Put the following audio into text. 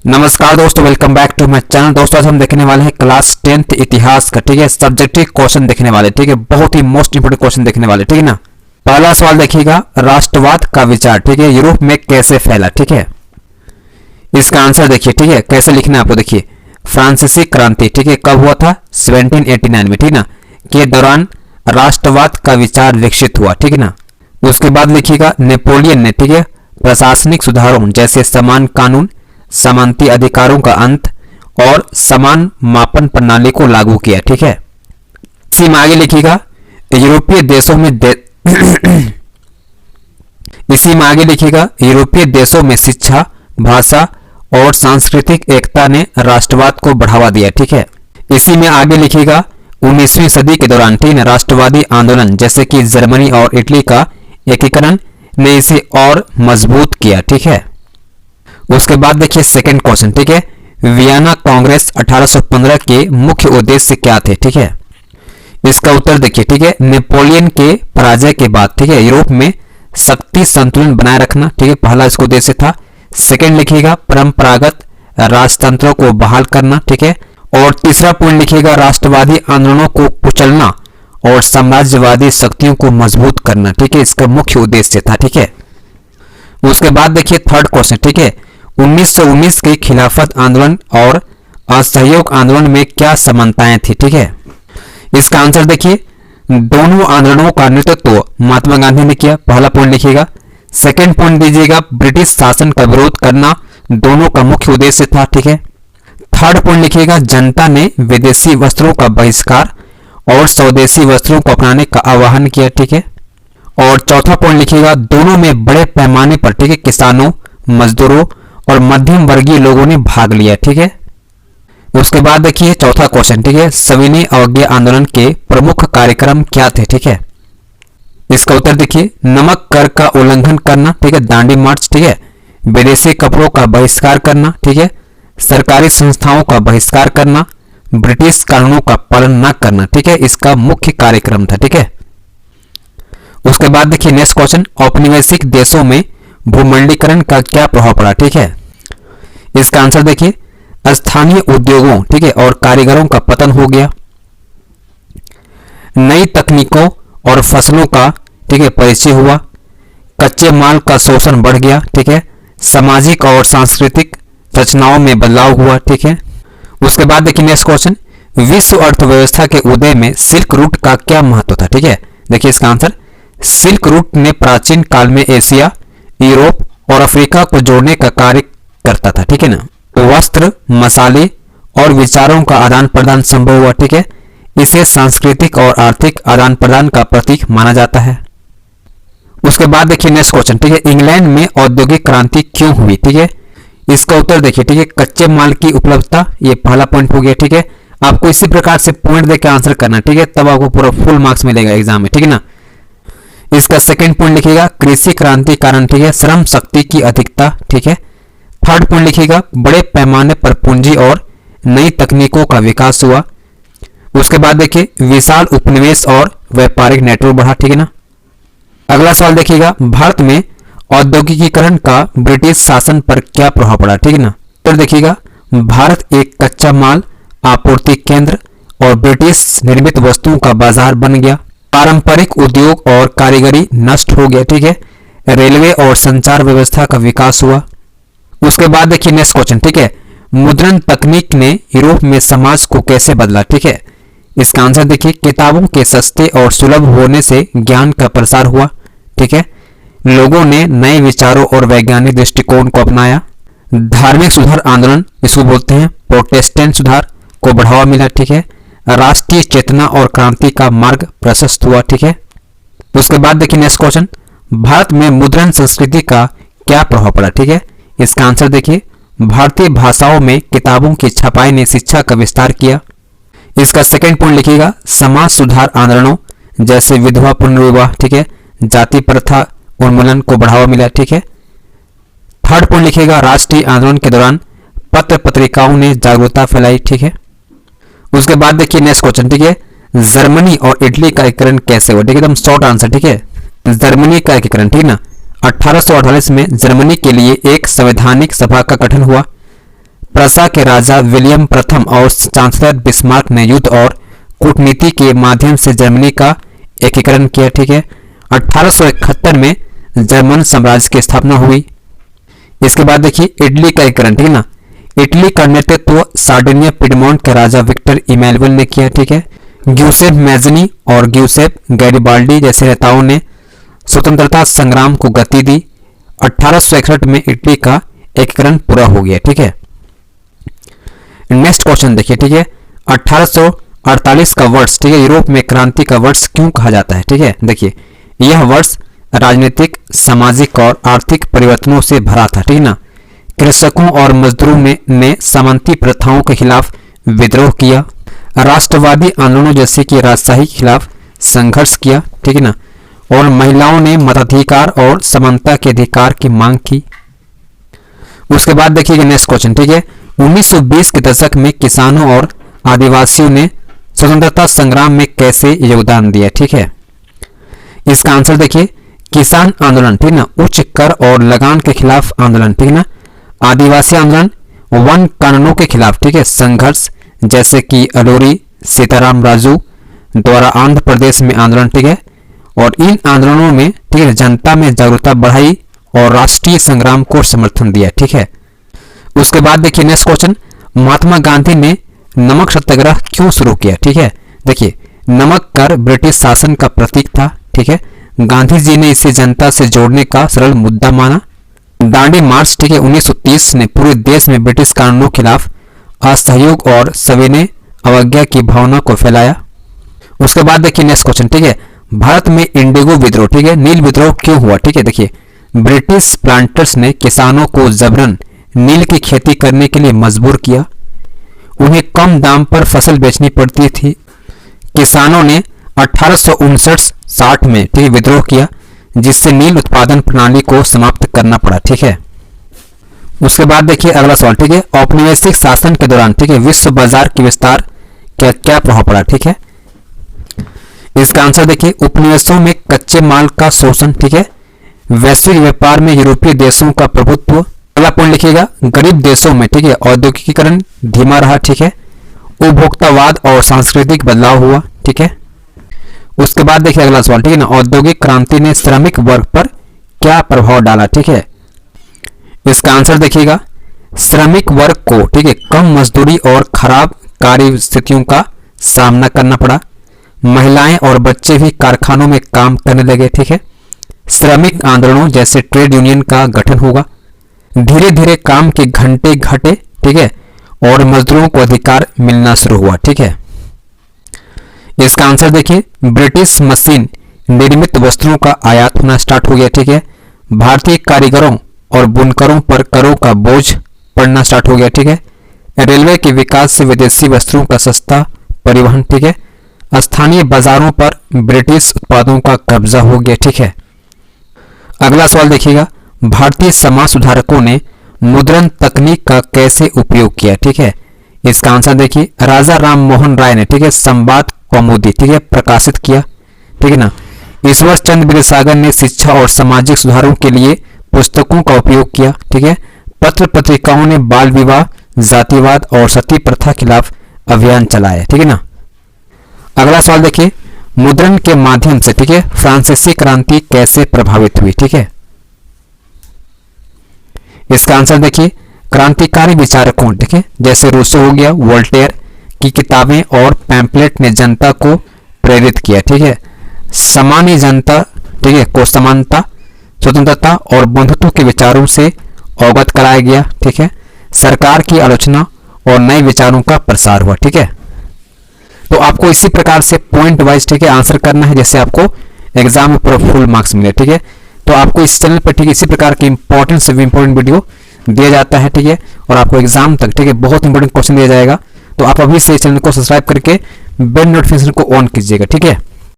नमस्कार दोस्तों, welcome back to my channel. दोस्तों आज हम देखने वाले हैं क्लास 10th इतिहास का, ठीक है, सब्जेक्टिव क्वेश्चन देखने वाले, ठीक है, बहुत ही मोस्ट इंपोर्टेंट क्वेश्चन देखने वाले, ठीक है ना। पहला सवाल देखिएगा, राष्ट्रवाद का विचार, ठीक है, यूरोप में कैसे फैला, ठीक है। इसका आंसर देखिए, ठीक है, कैसे लिखना है आपको, देखिए फ्रांसीसी क्रांति, ठीक है, कब हुआ था? 1789 में, ठीक ना, के दौरान राष्ट्रवाद का विचार विकसित हुआ, ठीक है ना। उसके बाद लिखिएगा, नेपोलियन ने, ठीक है, प्रशासनिक सुधारों जैसे समान कानून, समानती अधिकारों का अंत और समान मापन प्रणाली को लागू किया, ठीक है। इसी में आगे लिखिएगा, यूरोपीय देशों में इसी में आगे लिखिएगा, यूरोपीय देशों में शिक्षा, भाषा और सांस्कृतिक एकता ने राष्ट्रवाद को बढ़ावा दिया, ठीक है। इसी में आगे लिखिएगा, 19वीं सदी के दौरान, ठीक है, राष्ट्रवादी आंदोलन जैसे कि जर्मनी और इटली का एकीकरण ने इसे और मजबूत किया, ठीक है। उसके बाद देखिए सेकंड क्वेश्चन, ठीक है, वियना कांग्रेस 1815 के मुख्य उद्देश्य क्या थे, ठीक है। इसका उत्तर देखिए, ठीक है, नेपोलियन के पराजय के बाद, ठीक है, यूरोप में शक्ति संतुलन बनाए रखना, ठीक है, पहला इसका उद्देश्य था। सेकंड लिखिएगा, परंपरागत राजतंत्रों को बहाल करना, ठीक है, और तीसरा पॉइंट लिखिएगा, राष्ट्रवादी आंदोलनों को कुचलना और साम्राज्यवादी शक्तियों को मजबूत करना, ठीक है, इसका मुख्य उद्देश्य था, ठीक है। उसके बाद देखिए थर्ड क्वेश्चन, ठीक है, 1919 के खिलाफत आंदोलन और असहयोग आंदोलन में क्या समानताएं थी, ठीक है। इसका आंसर देखिए, दोनों आंदोलनों का नेतृत्व महात्मा गांधी ने किया, पहला पॉइंट लिखिएगा। सेकंड पॉइंट दीजिएगा, ब्रिटिश शासन का विरोध करना दोनों का मुख्य उद्देश्य था, ठीक है। थर्ड पॉइंट लिखिएगा, जनता ने विदेशी वस्त्रों का बहिष्कार और स्वदेशी वस्त्रों को अपनाने का आह्वान किया, ठीक है। और चौथा पॉइंट लिखिएगा, दोनों में बड़े पैमाने पर, ठीक है, किसानों, मजदूरों और मध्यम वर्गीय लोगों ने भाग लिया, ठीक है। उसके बाद देखिए चौथा क्वेश्चन, ठीक है, सविनय अवज्ञा आंदोलन के प्रमुख कार्यक्रम क्या थे, ठीक है। इसका उत्तर देखिए, नमक कर का उल्लंघन करना, ठीक है, दांडी मार्च, ठीक है, विदेशी कपड़ों का बहिष्कार करना, ठीक है, सरकारी संस्थाओं का बहिष्कार करना, ब्रिटिश कानूनों का पालन न करना, ठीक है, इसका मुख्य कार्यक्रम था, ठीक है। उसके बाद देखिए नेक्स्ट क्वेश्चन, औपनिवेशिक देशों में भूमंडलीकरण का क्या प्रभाव पड़ा, ठीक है। इसका आंसर देखिए, स्थानीय उद्योगों, ठीक है, और कारीगरों का पतन हो गया, नई तकनीकों और फसलों का, ठीक है, परिचय हुआ, कच्चे माल का शोषण बढ़ गया, ठीक है, सामाजिक और सांस्कृतिक रचनाओं में बदलाव हुआ, ठीक है। उसके बाद देखिए नेक्स्ट क्वेश्चन, विश्व अर्थव्यवस्था के उदय में सिल्क रूट का क्या महत्व था, ठीक है। देखिए इसका आंसर, सिल्क रूट ने प्राचीन काल में एशिया, यूरोप और अफ्रीका को जोड़ने का कार्य करता था, ठीक है ना। वस्त्र, मसाले और विचारों का आदान प्रदान संभव हुआ, ठीक है। इसे सांस्कृतिक और आर्थिक आदान प्रदान का प्रतीक माना जाता है। उसके बाद देखिए नेक्स्ट क्वेश्चन, ठीक है, इंग्लैंड में औद्योगिक क्रांति क्यों हुई, ठीक है। इसका उत्तर देखिए, ठीक है, कच्चे माल की उपलब्धता, ये पहला पॉइंट हो गया, ठीक है। आपको इसी प्रकार से पॉइंट देकर आंसर करना, ठीक है, तब आपको पूरा फुल मार्क्स मिलेगा एग्जाम में, ठीक है ना। इसका सेकंड पॉइंट लिखिएगा, कृषि क्रांति कारण, ठीक है, श्रम शक्ति की अधिकता, ठीक है। थर्ड पॉइंट लिखिएगा, बड़े पैमाने पर पूंजी और नई तकनीकों का विकास हुआ। उसके बाद देखिए, विशाल उपनिवेश और व्यापारिक नेटवर्क बढ़ा, ठीक है ना। अगला सवाल देखिएगा, भारत में औद्योगिकीकरण का ब्रिटिश शासन पर क्या प्रभाव पड़ा, ठीक है ना। तो देखिएगा, भारत एक कच्चा माल आपूर्ति केंद्र और ब्रिटिश निर्मित वस्तुओं का बाजार बन गया, पारंपरिक उद्योग और कारीगरी नष्ट हो गया, ठीक है, रेलवे और संचार व्यवस्था का विकास हुआ। उसके बाद देखिए नेक्स्ट क्वेश्चन, ठीक है, मुद्रण तकनीक ने यूरोप में समाज को कैसे बदला, ठीक है। इसका आंसर देखिए, किताबों के सस्ते और सुलभ होने से ज्ञान का प्रसार हुआ, ठीक है, लोगों ने नए विचारों और वैज्ञानिक दृष्टिकोण को अपनाया, धार्मिक सुधार आंदोलन, इसको बोलते हैं प्रोटेस्टेंट सुधार, को बढ़ावा मिला, ठीक है, राष्ट्रीय चेतना और क्रांति का मार्ग प्रशस्त हुआ, ठीक है। उसके बाद देखिए नेक्स्ट क्वेश्चन, भारत में मुद्रण संस्कृति का क्या प्रभाव पड़ा, ठीक है। इसका आंसर देखिए, भारतीय भाषाओं में किताबों की छपाई ने शिक्षा का विस्तार किया। इसका सेकंड पॉइंट लिखिएगा, समाज सुधार आंदोलनों जैसे विधवा पुनर्विवाह, ठीक है, जाति प्रथा उन्मूलन को बढ़ावा मिला, ठीक है। थर्ड पॉइंट लिखिएगा, राष्ट्रीय आंदोलन के दौरान पत्र पत्रिकाओं ने जागरूकता फैलाई, ठीक है। उसके बाद देखिए नेक्स्ट क्वेश्चन, ठीक है, जर्मनी और इटली का एकीकरण कैसे हुआ, ठीक है, एकदम शॉर्ट आंसर, ठीक है। जर्मनी का एकीकरण, ठीक ना, 1848 में जर्मनी के लिए एक संवैधानिक सभा का गठन हुआ। प्रसा के राजा विलियम प्रथम और चांसलर बिस्मार्क ने युद्ध और कूटनीति के माध्यम से जर्मनी का एकीकरण किया। ठीक है, 1871 में जर्मन साम्राज्य की स्थापना हुई। इसके बाद देखिए इटली का एकीकरण। ठीक है ना, इटली का नेतृत्व सार्डिनिया पिडमोंट के राजा विक्टर इमैनुअल ने किया। ठीक है, ग्यूसेप मैज़नी और ग्यूसेप गैरिबाल्डी जैसे नेताओं ने स्वतंत्रता संग्राम को गति दी। 1861 में इटली का एकीकरण पूरा हो गया। ठीक है, नेक्स्ट क्वेश्चन देखिए। ठीक है, 1848 का वर्ष, ठीक है, यूरोप में क्रांति का वर्ष क्यों कहा जाता है? ठीक है, देखिए यह वर्ष राजनीतिक, सामाजिक और आर्थिक परिवर्तनों से भरा था। ठीक है ना, कृषकों और मजदूरों ने सामंती प्रथाओं के खिलाफ विद्रोह किया, राष्ट्रवादी आंदोलनों जैसे कि राजशाही के खिलाफ संघर्ष किया। ठीक है ना, और महिलाओं ने मताधिकार और समानता के अधिकार की मांग की। उसके बाद देखिएगा नेक्स्ट क्वेश्चन। ठीक है, 1920 के दशक में किसानों और आदिवासियों ने स्वतंत्रता संग्राम में कैसे योगदान दिया? ठीक है, इसका आंसर देखिए किसान आंदोलन, ठीक ना, उच्च कर और लगान के खिलाफ आंदोलन, ठीक ना, आदिवासी आंदोलन, वन कानूनों के खिलाफ, ठीक है, संघर्ष जैसे कि अलोरी सीताराम राजू द्वारा आंध्र प्रदेश में आंदोलन। ठीक है, और इन आंदोलनों में, ठीक है, जनता में जागरूकता बढ़ाई और राष्ट्रीय संग्राम को समर्थन दिया। ठीक है, उसके बाद देखिए नेक्स्ट क्वेश्चन, महात्मा गांधी ने नमक सत्याग्रह क्यों शुरू किया? ठीक है, देखिए नमक कर ब्रिटिश शासन का प्रतीक था। ठीक है, गांधी जी ने इसे जनता से जोड़ने का सरल मुद्दा माना। दांडी मार्च, ठीक है, 1930 ने पूरे देश में ब्रिटिश कानूनों के खिलाफ असहयोग और सविनय अवज्ञा की भावना को फैलाया। उसके बाद देखिए नेक्स्ट क्वेश्चन। ठीक है, भारत में इंडिगो विद्रोह, ठीक है, नील विद्रोह क्यों हुआ? ठीक है, देखिए ब्रिटिश प्लांटर्स ने किसानों को जबरन नील की खेती करने के लिए मजबूर किया। उन्हें कम दाम पर फसल बेचनी पड़ती थी। किसानों ने 1859-60 में, ठीक है, विद्रोह किया, जिससे नील उत्पादन प्रणाली को समाप्त करना पड़ा। ठीक है, उसके बाद देखिए अगला सवाल। ठीक है, औपनिवेशिक शासन के दौरान, ठीक है, विश्व बाजार के विस्तार का क्या प्रभाव पड़ा? ठीक है, इसका आंसर देखिए उपनिवेशों में कच्चे माल का शोषण, ठीक है, वैश्विक व्यापार में यूरोपीय देशों का प्रभुत्व। अगला पॉइंट लिखिएगा, गरीब देशों में, ठीक है, औद्योगिकीकरण धीमा रहा। ठीक है, उपभोक्तावाद और सांस्कृतिक बदलाव हुआ। ठीक है, उसके बाद देखिए अगला सवाल। ठीक है ना, औद्योगिक क्रांति ने श्रमिक वर्ग पर क्या प्रभाव डाला? ठीक है, इसका आंसर देखिएगा श्रमिक वर्ग को, ठीक है, कम मजदूरी और खराब कार्य स्थितियों का सामना करना पड़ा। महिलाएं और बच्चे भी कारखानों में काम करने लगे। ठीक है, श्रमिक आंदोलनों जैसे ट्रेड यूनियन का गठन होगा। धीरे धीरे काम के घंटे घटे। ठीक है, और मजदूरों को अधिकार मिलना शुरू हुआ। ठीक है, इसका आंसर देखिए ब्रिटिश मशीन निर्मित वस्त्रों का आयात होना स्टार्ट हो गया। ठीक है, भारतीय कारीगरों और बुनकरों पर करों का बोझ पड़ना स्टार्ट हो गया। ठीक है, रेलवे के विकास से विदेशी वस्त्रों का सस्ता परिवहन। ठीक है, स्थानीय बाजारों पर ब्रिटिश उत्पादों का कब्जा हो गया। ठीक है, अगला सवाल देखिएगा, भारतीय समाज सुधारकों ने मुद्रण तकनीक का कैसे उपयोग किया? ठीक है, इसका आंसर देखिए राजा राम मोहन राय ने, ठीक है, संवाद कौमुदी, ठीक है, प्रकाशित किया। ठीक है ना, ईश्वर चंद्र विद्यासागर ने शिक्षा और सामाजिक सुधारों के लिए पुस्तकों का उपयोग किया। ठीक है, पत्र पत्रिकाओं ने बाल विवाह, जातिवाद और सती प्रथा के खिलाफ अभियान चलाया। ठीक है ना, अगला सवाल देखिए, मुद्रण के माध्यम से, ठीक है, फ्रांसीसी क्रांति कैसे प्रभावित हुई? ठीक है, इसका आंसर देखिए क्रांतिकारी विचारकों, ठीक है, जैसे रूसो हो गया, वोल्टेयर की किताबें और पैम्पलेट ने जनता को प्रेरित किया। ठीक है, सामान्य जनता, ठीक है, को समानता, स्वतंत्रता और बंधुत्व के विचारों से अवगत कराया गया। ठीक है, सरकार की आलोचना और नए विचारों का प्रसार हुआ। ठीक है, तो आपको इसी प्रकार से पॉइंट वाइज, ठीक है, आंसर करना है, जैसे आपको एग्जाम में पूरा फुल मार्क्स मिले। ठीक है, तो आपको इस चैनल पर, ठीक है, इसी प्रकार के इंपॉर्टेंट से इंपॉर्टेंट वीडियो दिया जाता है। ठीक है, और आपको एग्जाम तक, ठीक है, बहुत इंपॉर्टेंट क्वेश्चन दिया जाएगा। तो आप अभी से चैनल को सब्सक्राइब करके बेल नोटिफिकेशन को ऑन कीजिएगा। ठीक है।